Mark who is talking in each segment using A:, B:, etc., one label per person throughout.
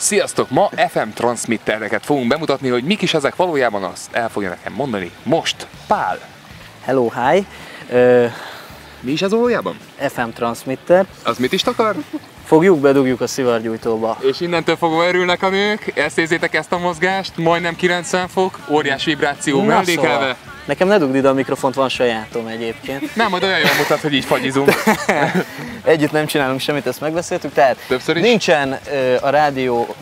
A: Sziasztok! Ma FM transmittereket fogunk bemutatni, hogy mik is ezek valójában, azt el fogja nekem mondani most Pál.
B: Hello, hi!
A: Mi is ez valójában?
B: FM transmitter.
A: Az mit is takar?
B: Fogjuk, bedugjuk a szivargyújtóba.
A: És innentől fogva örülnek a nők, ezt érzitek, ezt a mozgást, majdnem 90 fok, óriás vibráció mellékelve. Szóval.
B: Nekem ne dugd ide a mikrofont, van sajátom egyébként.
A: Nem, majd olyan jól mutat, hogy így fagyizunk.
B: Együtt nem csinálunk semmit, ezt megbeszéltük, tehát
A: többször is?
B: Nincsen a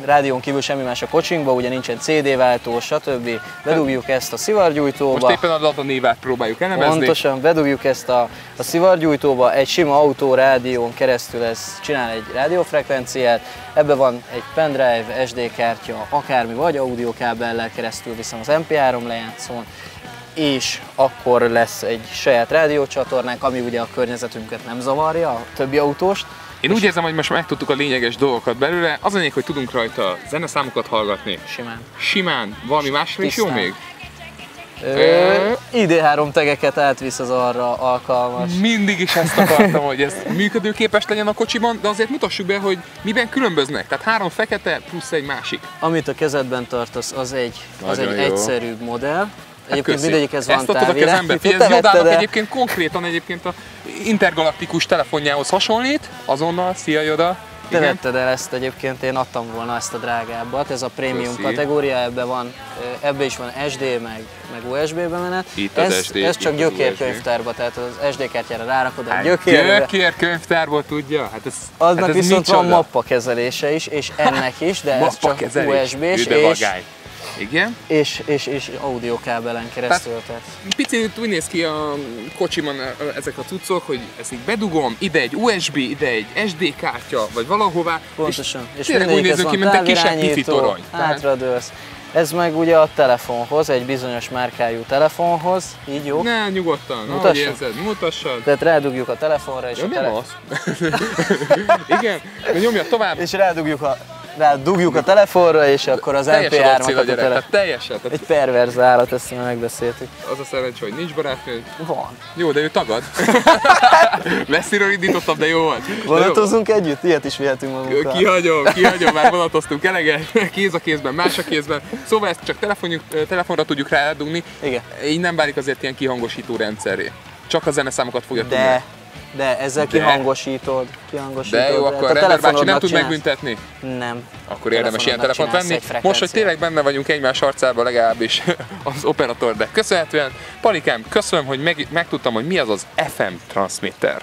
B: rádión kívül semmi más a kocsinkba, ugye nincsen CD-váltó, stb. Bedugjuk ezt a szivargyújtóba.
A: Most éppen a névát próbáljuk elemezni.
B: Pontosan, bedugjuk ezt a szivargyújtóba, egy sima autó rádión keresztül ez csinál egy rádiófrekvenciát, ebbe van egy pendrive, SD kártya, akármi, vagy audiókábellel keresztül viszem az MP3 lejátszón, és akkor lesz egy saját rádiócsatornánk, ami ugye a környezetünket nem zavarja, a többi autóst.
A: Én úgy érzem, hogy most megtudtuk a lényeges dolgokat belőle, az a lényeg, hogy tudunk rajta zeneszámokat hallgatni.
B: Simán.
A: Simán. Valami másra is jó még?
B: ID3 tegeket átvisz az arra alkalmas. Mindig
A: is ezt akartam, hogy ez működőképes legyen a kocsiban, de azért mutassuk be, hogy miben különböznek. Tehát 3 fekete plusz egy másik.
B: Amit a kezedben tartasz, az egy egyszerűbb modell. Egyébként mindegyikhez van
A: távirát. Ezt adod a kezembe. Ez Jodának egyébként konkrétan a intergalaktikus telefonjához hasonlít. Azonnal, szia Joda.
B: Te vetted el ezt egyébként, én adtam volna ezt a drágábbat, ez a prémium kategória, ebbe is van SD, meg USB bemenet. Ez csak gyökérkönyvtárba, tehát az SD kártyára rárakod a gyökérbe.
A: Gyökérkönyvtárból tudja? Hát ez,
B: aznak
A: ez
B: viszont van mappa kezelése is, és ennek is, de ez csak USB-s,
A: igen.
B: És audiókábelen keresztül. Tehát.
A: Picit úgy néz ki a kocsiban ezek a cuccok, hogy ezt így bedugom, ide egy USB, ide egy SD kártya, vagy valahová.
B: Pontosan.
A: És tényleg úgy nézünk ki, mint egy kisebb hifi torony.
B: Hátradőlsz. Ez meg ugye a telefonhoz, egy bizonyos márkájú telefonhoz, így jó?
A: Ne, nyugodtan, ahogy érzed, mutassad.
B: Tehát rádugjuk a telefonra, és
A: igen, de nyomja tovább.
B: És rádugjuk a telefonra, és akkor az MP3-at
A: teljesen.
B: Egy perverz állat, ezt már megbeszéltük.
A: Az a szerencsé, hogy nincs barátnő.
B: Van.
A: Jó, de ő tagad. Messziről indítottam, de jó volt.
B: Vonatozunk együtt? Ilyet is vihetünk magunkkal.
A: Kihagyom, már vonatoztunk eleget. Kéz a kézben, más a kézben. Szóval ezt csak telefonra tudjuk rádugni.
B: Igen.
A: Így nem válik azért ilyen kihangosító rendszerré. Csak a zeneszámokat fogja tudni.
B: De ezzel kihangosítod.
A: De jó, akkor a Renner bácsi nem tud megbüntetni?
B: Nem.
A: Akkor érdemes ilyen telefont venni. Most, hogy tényleg benne vagyunk egymás arcában, legalábbis az operatőrnek köszönhetően. Palikám, köszönöm, hogy megtudtam, hogy mi az az FM transmitter.